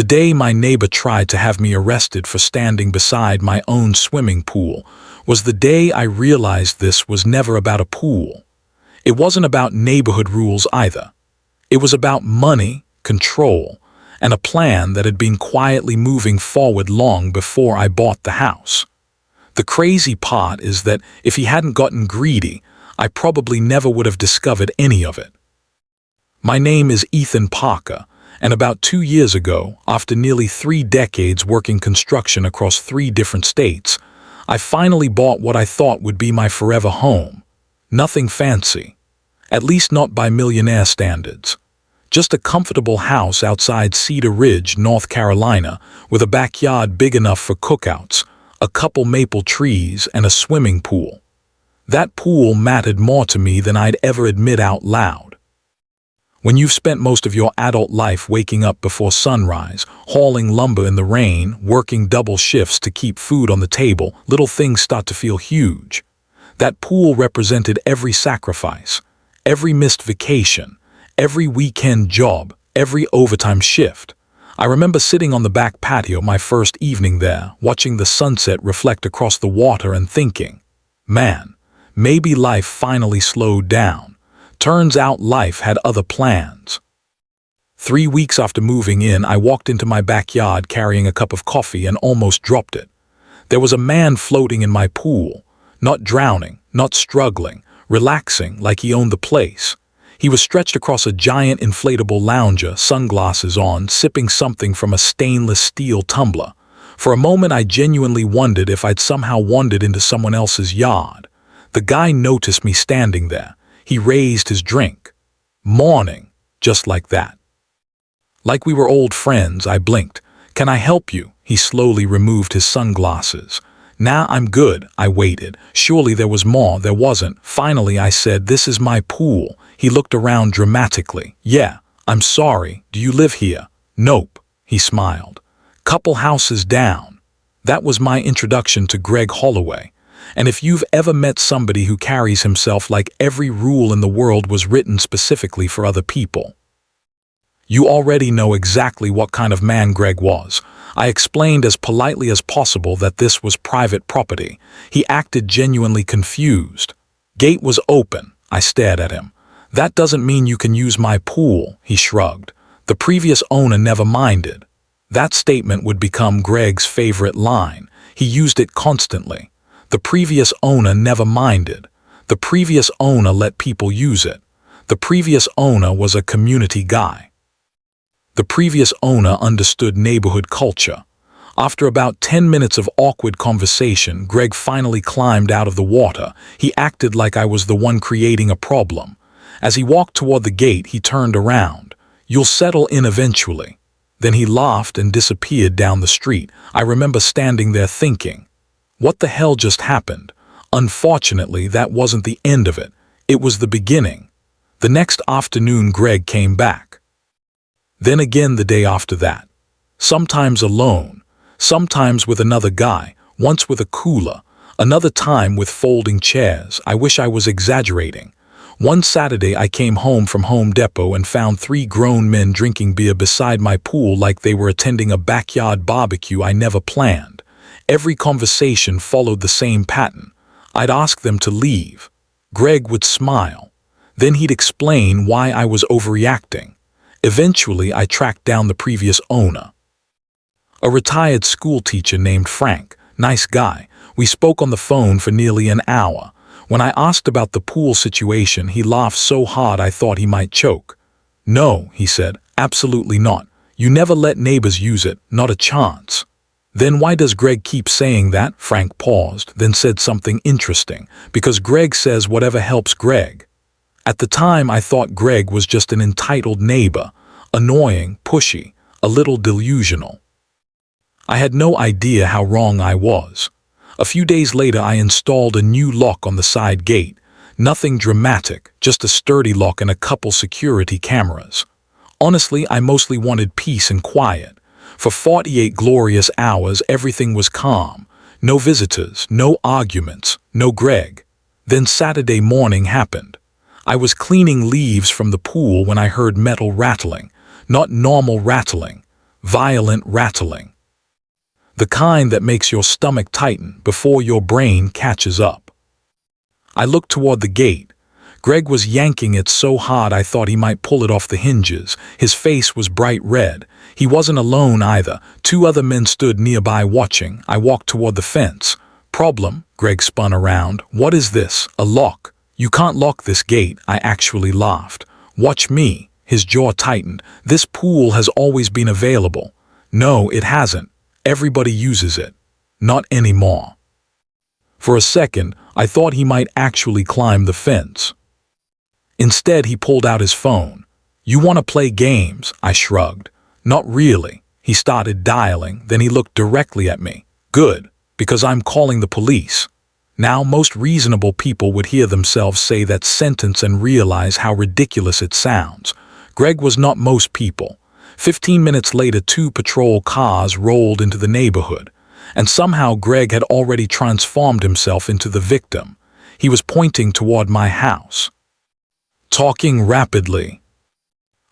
The day my neighbor tried to have me arrested for standing beside my own swimming pool was the day I realized this was never about a pool. It wasn't about neighborhood rules either. It was about money, control, and a plan that had been quietly moving forward long before I bought the house. The crazy part is that if he hadn't gotten greedy, I probably never would have discovered any of it. My name is Ethan Parker, and about 2 years ago, after nearly 3 decades working construction across 3 different states, I finally bought what I thought would be my forever home. Nothing fancy, at least not by millionaire standards. Just a comfortable house outside Cedar Ridge, North Carolina, with a backyard big enough for cookouts, a couple maple trees, and a swimming pool. That pool mattered more to me than I'd ever admit out loud. When you've spent most of your adult life waking up before sunrise, hauling lumber in the rain, working double shifts to keep food on the table, little things start to feel huge. That pool represented every sacrifice, every missed vacation, every weekend job, every overtime shift. I remember sitting on the back patio my first evening there, watching the sunset reflect across the water and thinking, man, maybe life finally slowed down. Turns out life had other plans. 3 weeks after moving in, I walked into my backyard carrying a cup of coffee and almost dropped it. There was a man floating in my pool, not drowning, not struggling, relaxing like he owned the place. He was stretched across a giant inflatable lounger, sunglasses on, sipping something from a stainless steel tumbler. For a moment I genuinely wondered if I'd somehow wandered into someone else's yard. The guy noticed me standing there. He raised his drink. Morning, just like that. Like we were old friends, I blinked. Can I help you? He slowly removed his sunglasses. Nah, I'm good, I waited. Surely there was more, there wasn't. Finally I said, this is my pool. He looked around dramatically. Yeah, I'm sorry, do you live here? Nope, he smiled. Couple houses down. That was my introduction to Greg Holloway. And if you've ever met somebody who carries himself like every rule in the world was written specifically for other people, you already know exactly what kind of man Greg was. I explained as politely as possible that this was private property. He acted genuinely confused. Gate was open. I stared at him. That doesn't mean you can use my pool, he shrugged. The previous owner never minded. That statement would become Greg's favorite line. He used it constantly. The previous owner never minded. The previous owner let people use it. The previous owner was a community guy. The previous owner understood neighborhood culture. After about 10 minutes of awkward conversation, Greg finally climbed out of the water. He acted like I was the one creating a problem. As he walked toward the gate, he turned around. You'll settle in eventually. Then he laughed and disappeared down the street. I remember standing there thinking, what the hell just happened? Unfortunately, that wasn't the end of it. It was the beginning. The next afternoon, Greg came back. Then again the day after that. Sometimes alone, sometimes with another guy, once with a cooler, another time with folding chairs. I wish I was exaggerating. One Saturday I came home from Home Depot and found 3 grown men drinking beer beside my pool like they were attending a backyard barbecue I never planned. Every conversation followed the same pattern. I'd ask them to leave. Greg would smile. Then he'd explain why I was overreacting. Eventually, I tracked down the previous owner. A retired school teacher named Frank. Nice guy. We spoke on the phone for nearly an hour. When I asked about the pool situation, he laughed so hard I thought he might choke. No, he said, absolutely not. You never let neighbors use it, not a chance. Then why does Greg keep saying that? Frank paused, then said something interesting. Because Greg says whatever helps Greg. At the time, I thought Greg was just an entitled neighbor, annoying, pushy, a little delusional. I had no idea how wrong I was. A few days later, I installed a new lock on the side gate. Nothing dramatic, just a sturdy lock and a couple security cameras. Honestly, I mostly wanted peace and quiet. For 48 glorious hours, everything was calm. No visitors, no arguments, no Greg. Then Saturday morning happened. I was cleaning leaves from the pool when I heard metal rattling. Not normal rattling. violent rattling. The kind that makes your stomach tighten before your brain catches up. I looked toward the gate. Greg was yanking it so hard I thought he might pull it off the hinges. His face was bright red. He wasn't alone either. 2 other men stood nearby watching. I walked toward the fence. Problem, Greg spun around. What is this? A lock? You can't lock this gate. I actually laughed. Watch me. His jaw tightened. This pool has always been available. No, it hasn't. Everybody uses it. Not anymore. For a second, I thought he might actually climb the fence. Instead, he pulled out his phone. You want to play games? I shrugged. Not really. He started dialing, then he looked directly at me. Good, because I'm calling the police. Now, most reasonable people would hear themselves say that sentence and realize how ridiculous it sounds. Greg was not most people. 15 minutes later, 2 patrol cars rolled into the neighborhood, and somehow Greg had already transformed himself into the victim. He was pointing toward my house, talking rapidly,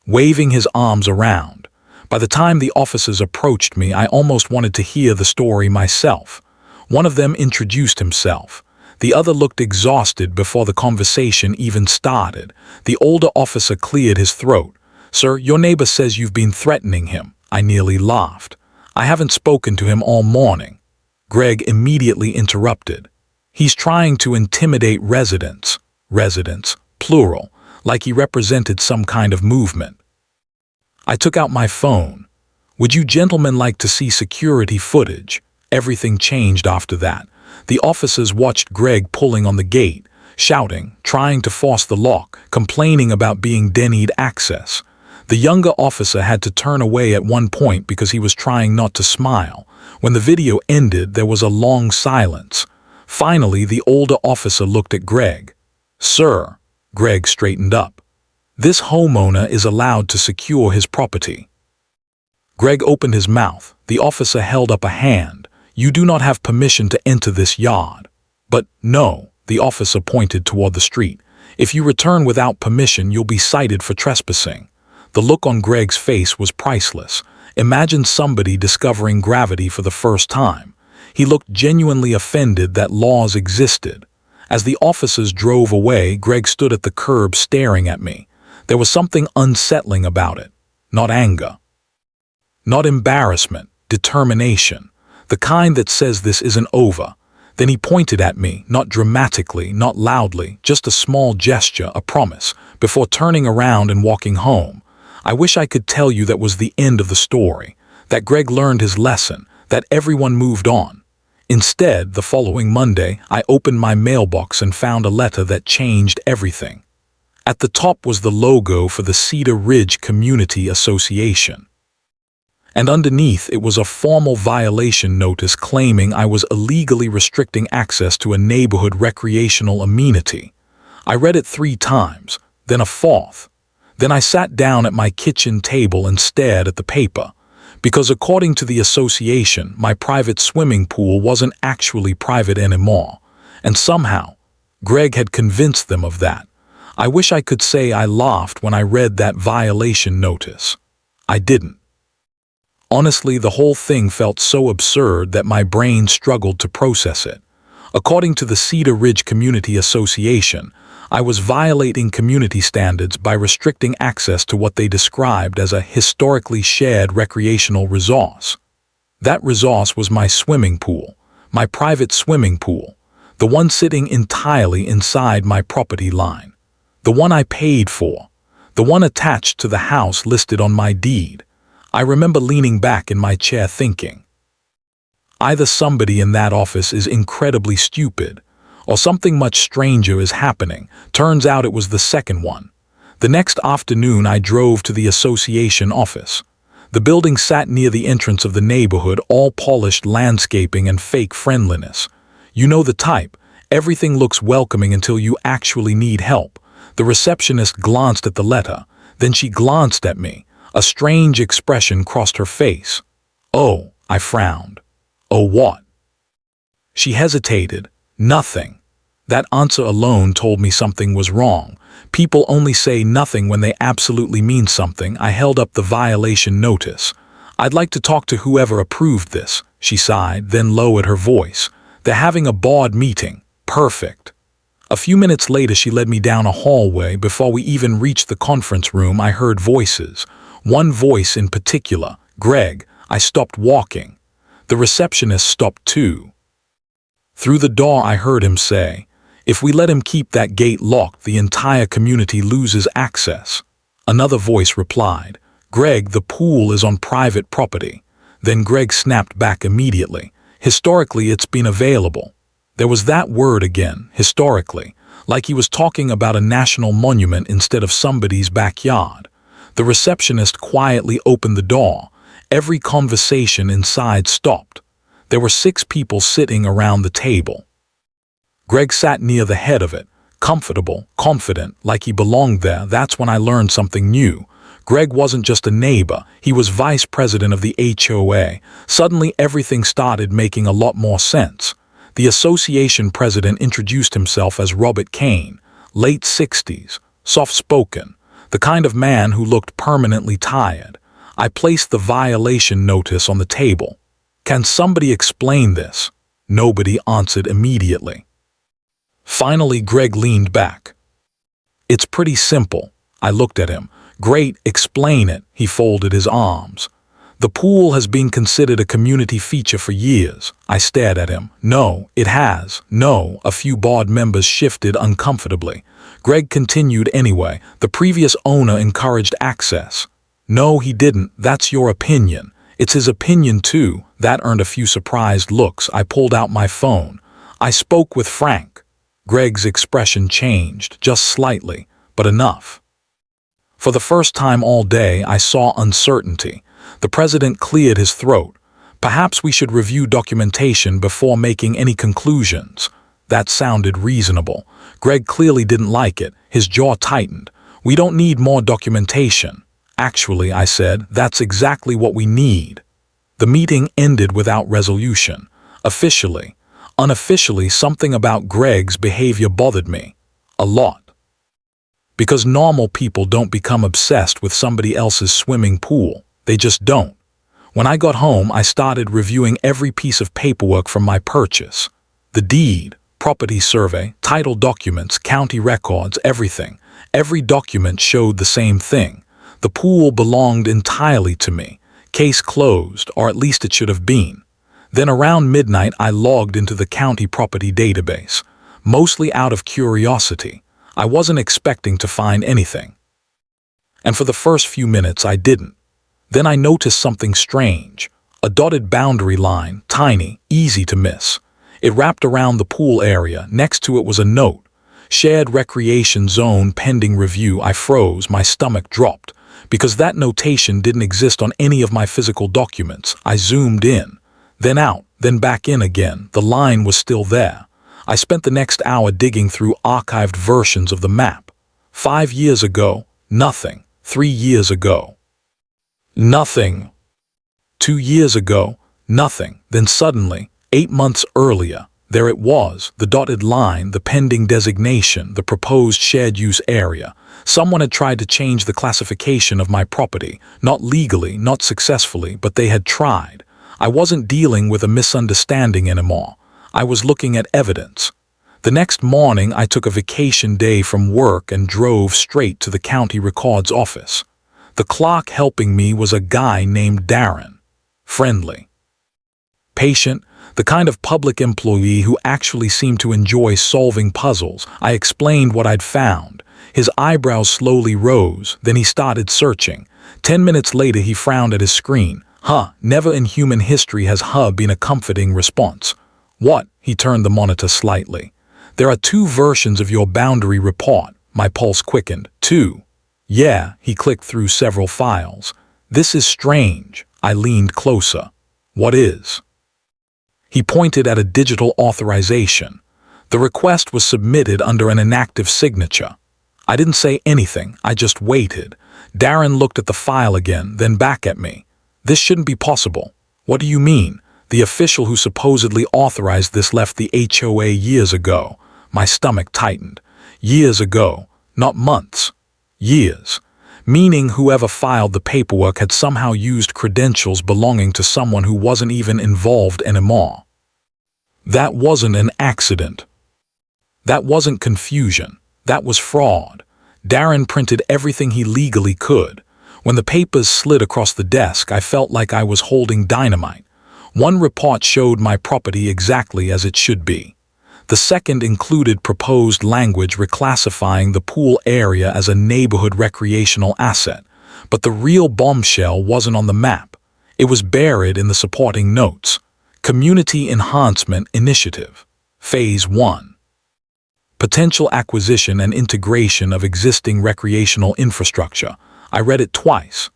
waving his arms around. By the time the officers approached me, I almost wanted to hear the story myself. One of them introduced himself. The other looked exhausted before the conversation even started. The older officer cleared his throat. Sir, your neighbor says you've been threatening him. I nearly laughed. I haven't spoken to him all morning. Greg immediately interrupted. He's trying to intimidate residents. Residents, plural, like he represented some kind of movement. I took out my phone. Would you gentlemen like to see security footage? Everything changed after that. The officers watched Greg pulling on the gate, shouting, trying to force the lock, complaining about being denied access. The younger officer had to turn away at one point because he was trying not to smile. When the video ended, there was a long silence. Finally, the older officer looked at Greg. Sir, Greg straightened up. This homeowner is allowed to secure his property. Greg opened his mouth. The officer held up a hand. You do not have permission to enter this yard. But no, the officer pointed toward the street. If you return without permission, you'll be cited for trespassing. The look on Greg's face was priceless. Imagine somebody discovering gravity for the first time. He looked genuinely offended that laws existed. As the officers drove away, Greg stood at the curb staring at me. There was something unsettling about it. Not anger. Not embarrassment. Determination. The kind that says this isn't over. Then he pointed at me, not dramatically, not loudly, just a small gesture, a promise, before turning around and walking home. I wish I could tell you that was the end of the story, that Greg learned his lesson, that everyone moved on. Instead, the following Monday, I opened my mailbox and found a letter that changed everything. At the top was the logo for the Cedar Ridge Community Association. And underneath it was a formal violation notice claiming I was illegally restricting access to a neighborhood recreational amenity. I read it 3 times, then a 4th. Then I sat down at my kitchen table and stared at the paper, because according to the association, my private swimming pool wasn't actually private anymore, and somehow, Greg had convinced them of that. I wish I could say I laughed when I read that violation notice. I didn't. Honestly, the whole thing felt so absurd that my brain struggled to process it. According to the Cedar Ridge Community Association, I was violating community standards by restricting access to what they described as a historically shared recreational resource. That resource was my swimming pool, my private swimming pool, the one sitting entirely inside my property line, the one I paid for, the one attached to the house listed on my deed. I remember leaning back in my chair thinking, either somebody in that office is incredibly stupid, or something much stranger is happening. Turns out it was the second one. The next afternoon I drove to the association office. The building sat near the entrance of the neighborhood, all polished landscaping and fake friendliness. You know the type. Everything looks welcoming until you actually need help. The receptionist glanced at the letter. Then she glanced at me. A strange expression crossed her face. Oh, I frowned. Oh, what? She hesitated. Nothing. That answer alone told me something was wrong. People only say nothing when they absolutely mean something. I held up the violation notice. "I'd like to talk to whoever approved this," she sighed, then lowered her voice. "They're having a board meeting. Perfect." A few minutes later, she led me down a hallway. Before we even reached the conference room, I heard voices. One voice in particular, "Greg." I stopped walking. The receptionist stopped too. Through the door, I heard him say, "If we let him keep that gate locked, the entire community loses access." Another voice replied, "Greg, the pool is on private property." Then Greg snapped back immediately. "Historically, it's been available." There was that word again, historically, like he was talking about a national monument instead of somebody's backyard. The receptionist quietly opened the door. Every conversation inside stopped. There were 6 people sitting around the table. Greg sat near the head of it, comfortable, confident, like he belonged there. That's when I learned something new. Greg wasn't just a neighbor, he was vice president of the HOA. Suddenly everything started making a lot more sense. The association president introduced himself as Robert Kane, late 60s, soft-spoken, the kind of man who looked permanently tired. I placed the violation notice on the table. "Can somebody explain this?" Nobody answered immediately. Finally, Greg leaned back. "It's pretty simple." I looked at him. "Great, explain it." He folded his arms. "The pool has been considered a community feature for years." I stared at him. "No, it has. No." A few board members shifted uncomfortably. Greg continued anyway. "The previous owner encouraged access." "No, he didn't. That's your opinion." "It's his opinion too." That earned a few surprised looks. I pulled out my phone. "I spoke with Frank." Greg's expression changed, just slightly, but enough. For the first time all day, I saw uncertainty. The president cleared his throat. "Perhaps we should review documentation before making any conclusions." That sounded reasonable. Greg clearly didn't like it. His jaw tightened. "We don't need more documentation." "Actually," I said, "that's exactly what we need." The meeting ended without resolution. Officially. Unofficially, something about Greg's behavior bothered me. A lot. Because normal people don't become obsessed with somebody else's swimming pool. They just don't. When I got home, I started reviewing every piece of paperwork from my purchase. The deed, property survey, title documents, county records, everything. Every document showed the same thing. The pool belonged entirely to me. Case closed, or at least it should have been. Then around midnight, I logged into the county property database, mostly out of curiosity. I wasn't expecting to find anything. And for the first few minutes, I didn't. Then I noticed something strange. A dotted boundary line, tiny, easy to miss. It wrapped around the pool area. Next to it was a note. "Shared recreation zone pending review." I froze, my stomach dropped. Because that notation didn't exist on any of my physical documents. I zoomed in, then out, then back in again. The line was still there. I spent the next hour digging through archived versions of the map. 5 years ago, nothing. 3 years ago, nothing. 2 years ago, nothing. Then suddenly, 8 months earlier, there it was, the dotted line, the pending designation, the proposed shared use area. Someone had tried to change the classification of my property, not legally, not successfully, but they had tried. I wasn't dealing with a misunderstanding anymore. I was looking at evidence. The next morning, I took a vacation day from work and drove straight to the county records office. The clerk helping me was a guy named Darren. Friendly. Patient, the kind of public employee who actually seemed to enjoy solving puzzles. I explained what I'd found. His eyebrows slowly rose, then he started searching. 10 minutes later, he frowned at his screen. Never in human history has been a comforting response. "What?" He turned the monitor slightly. "There are 2 versions of your boundary report." My pulse quickened. 2. "Yeah." He clicked through several files. "This is strange." I leaned closer. "What is?" He pointed at a digital authorization. The request was submitted under an inactive signature. I didn't say anything, I just waited. Darren looked at the file again, then back at me. "This shouldn't be possible." "What do you mean?" "The official who supposedly authorized this left the HOA years ago." My stomach tightened. Years ago, not months. Years. meaning whoever filed the paperwork had somehow used credentials belonging to someone who wasn't even involved anymore. That wasn't an accident. That wasn't confusion. That was fraud. Darren printed everything he legally could. When the papers slid across the desk, I felt like I was holding dynamite. One report showed my property exactly as it should be. The second included proposed language reclassifying the pool area as a neighborhood recreational asset. But the real bombshell wasn't on the map. It was buried in the supporting notes. Community Enhancement Initiative. Phase 1. Potential acquisition and integration of existing recreational infrastructure. I read it twice.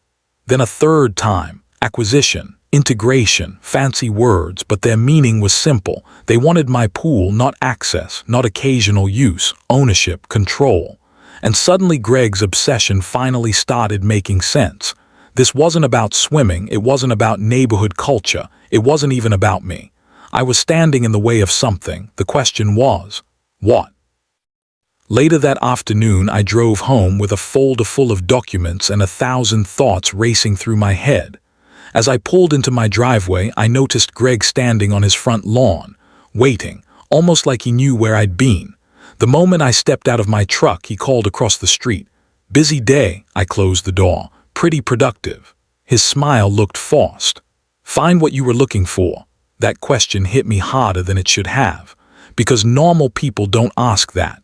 Then a third time. Acquisition, integration, fancy words, but their meaning was simple. They wanted my pool, not access, not occasional use, ownership, control. And suddenly Greg's obsession finally started making sense. This wasn't about swimming, it wasn't about neighborhood culture, it wasn't even about me. I was standing in the way of something. The question was, what? Later that afternoon, I drove home with a folder full of documents and 1,000 thoughts racing through my head. As I pulled into my driveway, I noticed Greg standing on his front lawn, waiting, almost like he knew where I'd been. The moment I stepped out of my truck, he called across the street. "Busy day." I closed the door. "Pretty productive." His smile looked forced. "Find what you were looking for." That question hit me harder than it should have, because normal people don't ask that.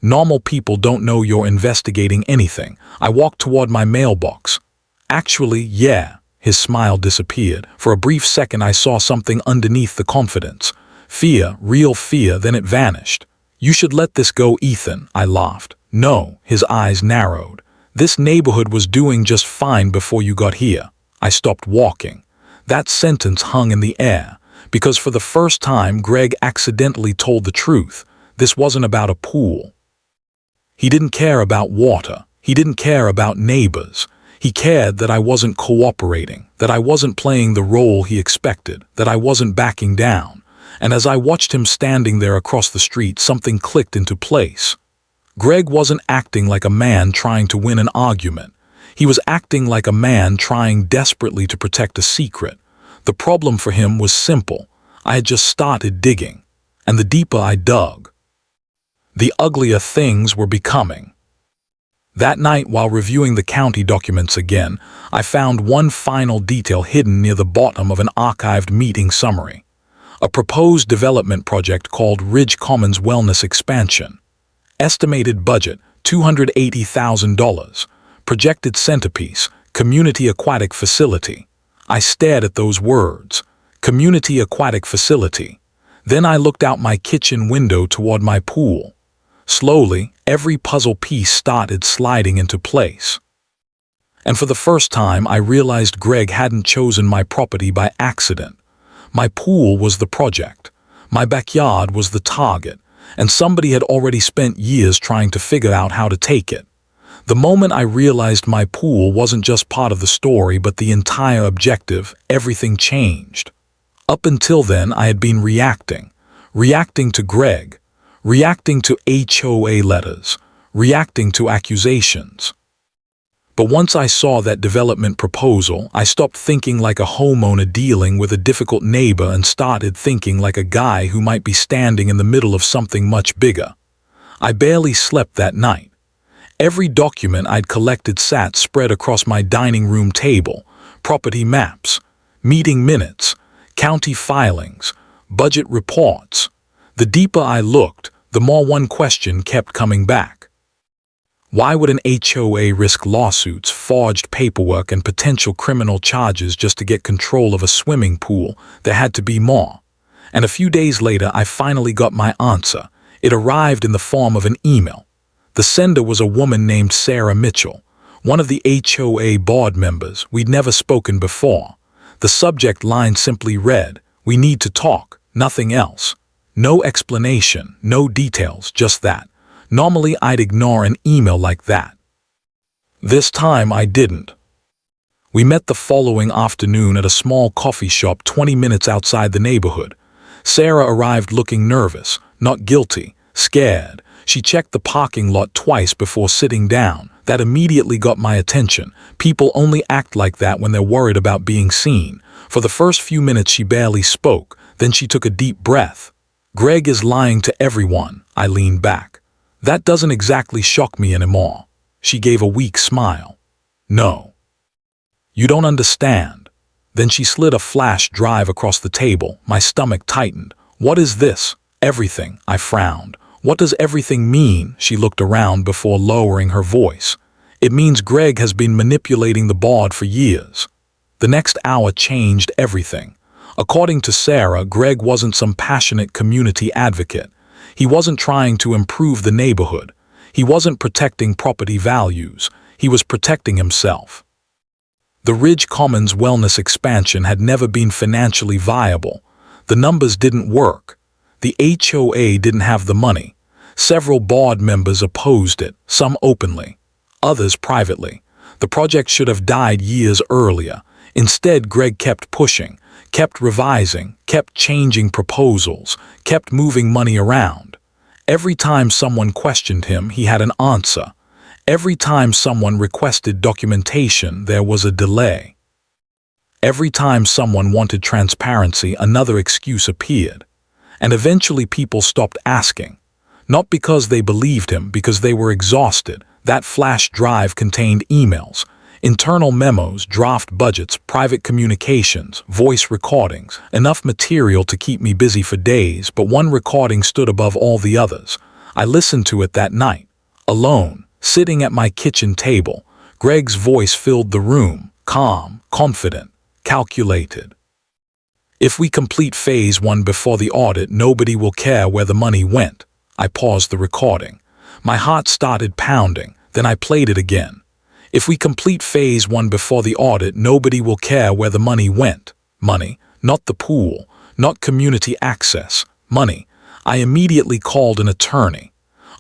Normal people don't know you're investigating anything. I walked toward my mailbox. "Actually, yeah." His smile disappeared. For a brief second, I saw something underneath the confidence. Fear, real fear, then it vanished. "You should let this go, Ethan," I laughed. "No." His eyes narrowed. "This neighborhood was doing just fine before you got here." I stopped walking. That sentence hung in the air, because for the first time, Greg accidentally told the truth. This wasn't about a pool. He didn't care about water. He didn't care about neighbors. He cared that I wasn't cooperating, that I wasn't playing the role he expected, that I wasn't backing down. And as I watched him standing there across the street, something clicked into place. Greg wasn't acting like a man trying to win an argument. He was acting like a man trying desperately to protect a secret. The problem for him was simple. I had just started digging. And the deeper I dug, the uglier things were becoming. That night, while reviewing the county documents again, I found one final detail hidden near the bottom of an archived meeting summary. A proposed development project called Ridge Commons Wellness Expansion. Estimated budget, $280,000. Projected centerpiece, Community Aquatic Facility. I stared at those words. Community Aquatic Facility. Then I looked out my kitchen window toward my pool. Slowly, every puzzle piece started sliding into place. And for the first time, I realized Greg hadn't chosen my property by accident. My pool was the project. My backyard was the target, and somebody had already spent years trying to figure out how to take it. The moment I realized my pool wasn't just part of the story, but the entire objective, everything changed. Up until then, I had been reacting to Greg, reacting to HOA letters, reacting to accusations. But once I saw that development proposal, I stopped thinking like a homeowner dealing with a difficult neighbor and started thinking like a guy who might be standing in the middle of something much bigger. I barely slept that night. Every document I'd collected sat spread across my dining room table: property maps, meeting minutes, county filings, budget reports. The deeper I looked, the more one question kept coming back. Why would an HOA risk lawsuits, forged paperwork, and potential criminal charges just to get control of a swimming pool? There had to be more. And a few days later, I finally got my answer. It arrived in the form of an email. The sender was a woman named Sarah Mitchell, one of the HOA board members. We'd never spoken before. The subject line simply read, "We need to talk," nothing else. No explanation, no details, just that. Normally, I'd ignore an email like that. This time, I didn't. We met the following afternoon at a small coffee shop 20 minutes outside the neighborhood. Sarah arrived looking nervous, not guilty, scared. She checked the parking lot twice before sitting down. That immediately got my attention. People only act like that when they're worried about being seen. For the first few minutes she barely spoke, then she took a deep breath. Greg is lying to everyone. I leaned back. That doesn't exactly shock me anymore. She gave a weak smile. No. You don't understand. Then she slid a flash drive across the table. My stomach tightened. What is this? Everything, I frowned. What does everything mean? She looked around before lowering her voice. It means Greg has been manipulating the board for years. The next hour changed everything. According to Sarah, Greg wasn't some passionate community advocate. He wasn't trying to improve the neighborhood. He wasn't protecting property values. He was protecting himself. The Ridge Commons wellness expansion had never been financially viable. The numbers didn't work. The HOA didn't have the money. Several board members opposed it, some openly, others privately. The project should have died years earlier. Instead, Greg kept pushing, kept revising, kept changing proposals, kept moving money around. Every time someone questioned him, he had an answer. Every time someone requested documentation, there was a delay. Every time someone wanted transparency, another excuse appeared. And eventually people stopped asking. Not because they believed him, because they were exhausted. That flash drive contained emails, internal memos, draft budgets, private communications, voice recordings, enough material to keep me busy for days, but one recording stood above all the others. I listened to it that night, alone, sitting at my kitchen table. Greg's voice filled the room, calm, confident, calculated. If we complete phase 1 before the audit, nobody will care where the money went. I paused the recording. My heart started pounding, then I played it again. If we complete phase 1 before the audit, nobody will care where the money went. Money, not the pool, not community access. Money. I immediately called an attorney.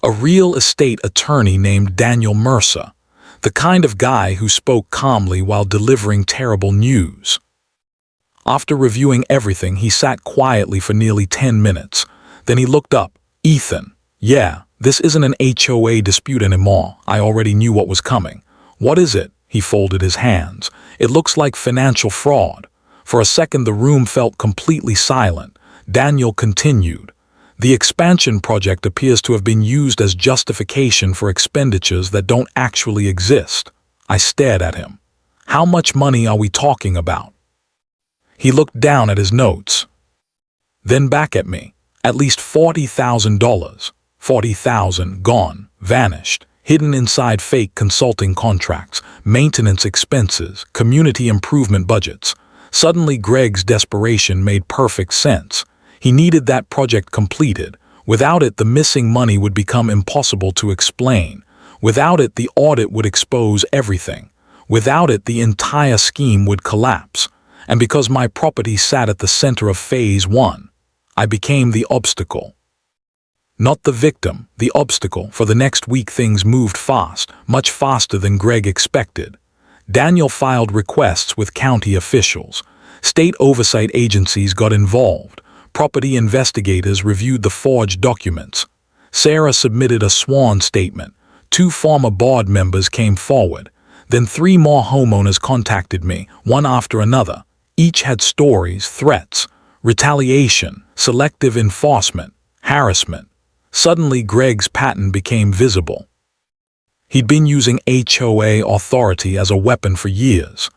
A real estate attorney named Daniel Mercer. The kind of guy who spoke calmly while delivering terrible news. After reviewing everything, he sat quietly for nearly 10 minutes. Then he looked up. Ethan. Yeah, this isn't an HOA dispute anymore. I already knew what was coming. What is it? He folded his hands. It looks like financial fraud. For a second, the room felt completely silent. Daniel continued. The expansion project appears to have been used as justification for expenditures that don't actually exist. I stared at him. How much money are we talking about? He looked down at his notes. Then back at me. At least $40,000. $40,000 gone, vanished, hidden inside fake consulting contracts, maintenance expenses, community improvement budgets. Suddenly Greg's desperation made perfect sense. He needed that project completed. Without it, the missing money would become impossible to explain. Without it, the audit would expose everything. Without it, the entire scheme would collapse. And because my property sat at the center of phase 1, I became the obstacle. Not the victim, the obstacle. For the next week things moved fast, much faster than Greg expected. Daniel filed requests with county officials. State oversight agencies got involved. Property investigators reviewed the forged documents. Sarah submitted a sworn statement. 2 former board members came forward. Then 3 more homeowners contacted me, one after another. Each had stories, threats, retaliation, selective enforcement, harassment. Suddenly Greg's pattern became visible. He'd been using HOA authority as a weapon for years.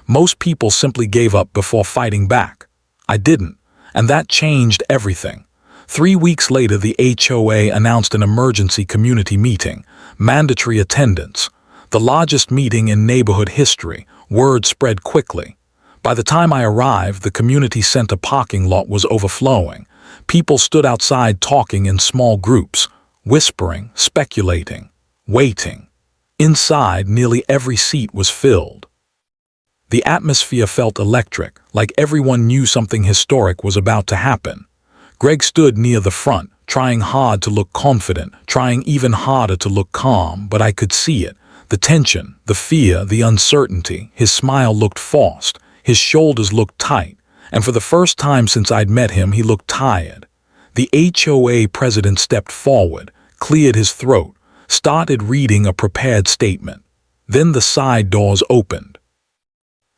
Most people simply gave up before fighting back. I didn't, and that changed everything. 3 weeks later, the HOA announced an emergency community meeting, mandatory attendance. The largest meeting in neighborhood history. Word spread quickly. By the time I arrived, the community center parking lot was overflowing. People stood outside talking in small groups, whispering, speculating, waiting. Inside, nearly every seat was filled. The atmosphere felt electric, like everyone knew something historic was about to happen. Greg stood near the front, trying hard to look confident, trying even harder to look calm, but I could see it. The tension, the fear, the uncertainty. His smile looked forced. His shoulders looked tight, and for the first time since I'd met him, he looked tired. The HOA president stepped forward, cleared his throat, started reading a prepared statement. Then the side doors opened.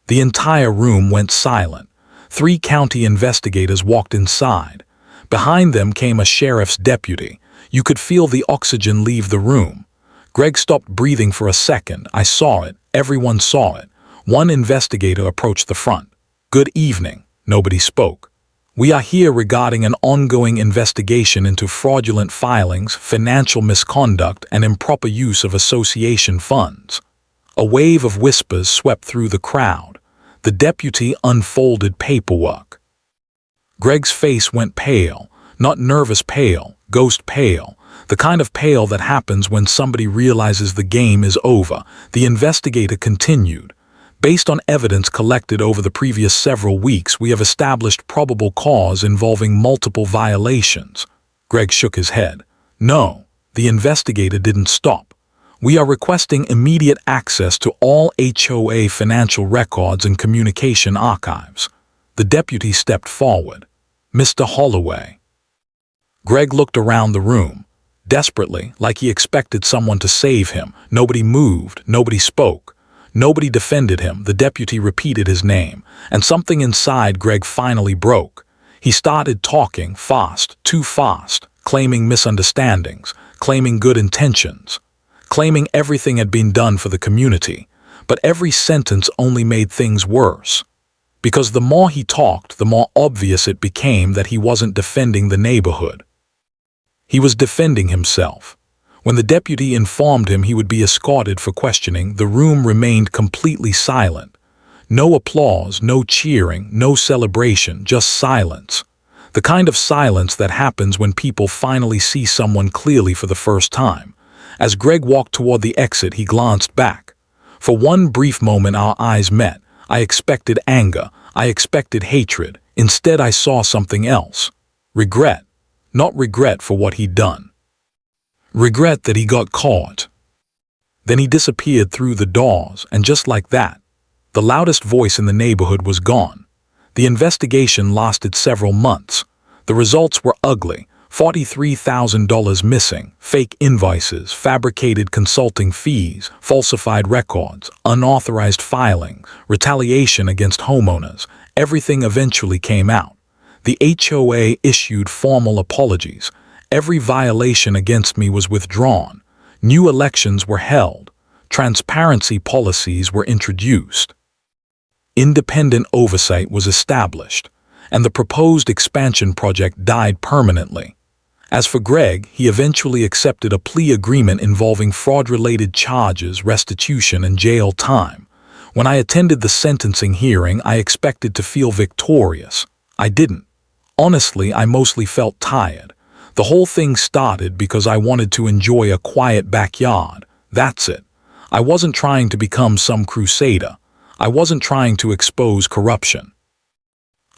The entire room went silent. 3 county investigators walked inside. Behind them came a sheriff's deputy. You could feel the oxygen leave the room. Greg stopped breathing for a second. I saw it. Everyone saw it. One investigator approached the front. "Good evening." Nobody spoke. "We are here regarding an ongoing investigation into fraudulent filings, financial misconduct, and improper use of association funds." A wave of whispers swept through the crowd. The deputy unfolded paperwork. Greg's face went pale, not nervous pale, ghost pale, the kind of pale that happens when somebody realizes the game is over. The investigator continued. "Based on evidence collected over the previous several weeks, we have established probable cause involving multiple violations." Greg shook his head. "No," the investigator didn't stop. "We are requesting immediate access to all HOA financial records and communication archives." The deputy stepped forward. "Mr. Holloway." Greg looked around the room, desperately, like he expected someone to save him. Nobody moved, nobody spoke. Nobody defended him. The deputy repeated his name, and something inside Greg finally broke. He started talking fast, too fast, claiming misunderstandings, claiming good intentions, claiming everything had been done for the community. But every sentence only made things worse. Because the more he talked, the more obvious it became that he wasn't defending the neighborhood. He was defending himself. When the deputy informed him he would be escorted for questioning, the room remained completely silent. No applause, no cheering, no celebration, just silence. The kind of silence that happens when people finally see someone clearly for the first time. As Greg walked toward the exit, he glanced back. For one brief moment our eyes met. I expected anger. I expected hatred. Instead, I saw something else. Regret. Not regret for what he'd done. Regret that he got caught. Then he disappeared through the doors, and just like that, the loudest voice in the neighborhood was gone. The investigation lasted several months. The results were ugly. $43,000 missing, fake invoices, fabricated consulting fees, falsified records, unauthorized filings, retaliation against homeowners. Everything eventually came out. The HOA issued formal apologies. Every violation against me was withdrawn. New elections were held. Transparency policies were introduced. Independent oversight was established, and the proposed expansion project died permanently. As for Greg, he eventually accepted a plea agreement involving fraud-related charges, restitution, and jail time. When I attended the sentencing hearing, I expected to feel victorious. I didn't. Honestly, I mostly felt tired. The whole thing started because I wanted to enjoy a quiet backyard. That's it. I wasn't trying to become some crusader. I wasn't trying to expose corruption.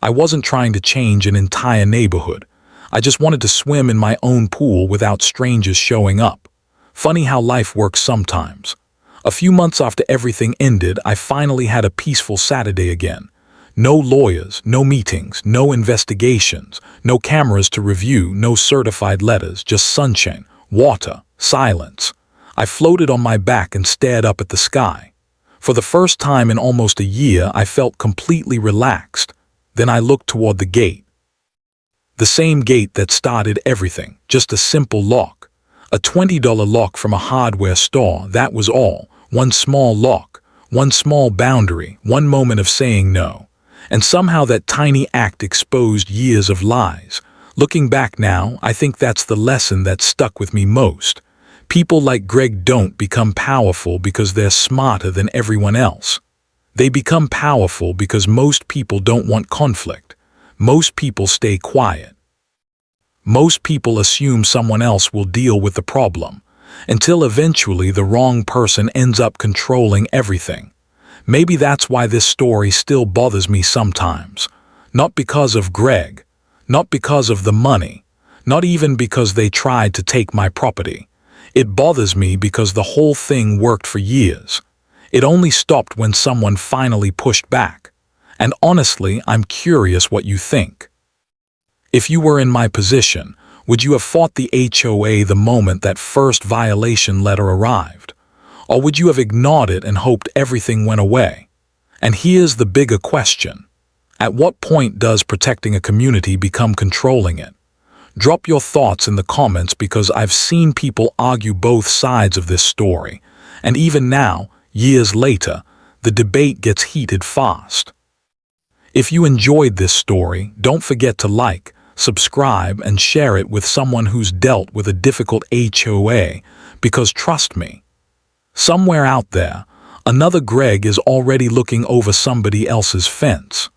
I wasn't trying to change an entire neighborhood. I just wanted to swim in my own pool without strangers showing up. Funny how life works sometimes. A few months after everything ended, I finally had a peaceful Saturday again. No lawyers, no meetings, no investigations, no cameras to review, no certified letters, just sunshine, water, silence. I floated on my back and stared up at the sky. For the first time in almost a year, I felt completely relaxed. Then I looked toward the gate. The same gate that started everything, just a simple lock. A $20 lock from a hardware store, that was all. One small lock, one small boundary, one moment of saying no. And somehow that tiny act exposed years of lies. Looking back now, I think that's the lesson that stuck with me most. People like Greg don't become powerful because they're smarter than everyone else. They become powerful because most people don't want conflict. Most people stay quiet. Most people assume someone else will deal with the problem, until eventually the wrong person ends up controlling everything. Maybe that's why this story still bothers me sometimes. Not because of Greg, not because of the money, not even because they tried to take my property. It bothers me because the whole thing worked for years. It only stopped when someone finally pushed back. And honestly, I'm curious what you think. If you were in my position, Would you have fought the HOA the moment that first violation letter arrived? Or would you have ignored it and hoped everything went away? And here's the bigger question. At what point does protecting a community become controlling it? Drop your thoughts in the comments because I've seen people argue both sides of this story. And even now, years later, the debate gets heated fast. If you enjoyed this story, don't forget to like, subscribe, and share it with someone who's dealt with a difficult HOA, because trust me, somewhere out there, another Greg is already looking over somebody else's fence.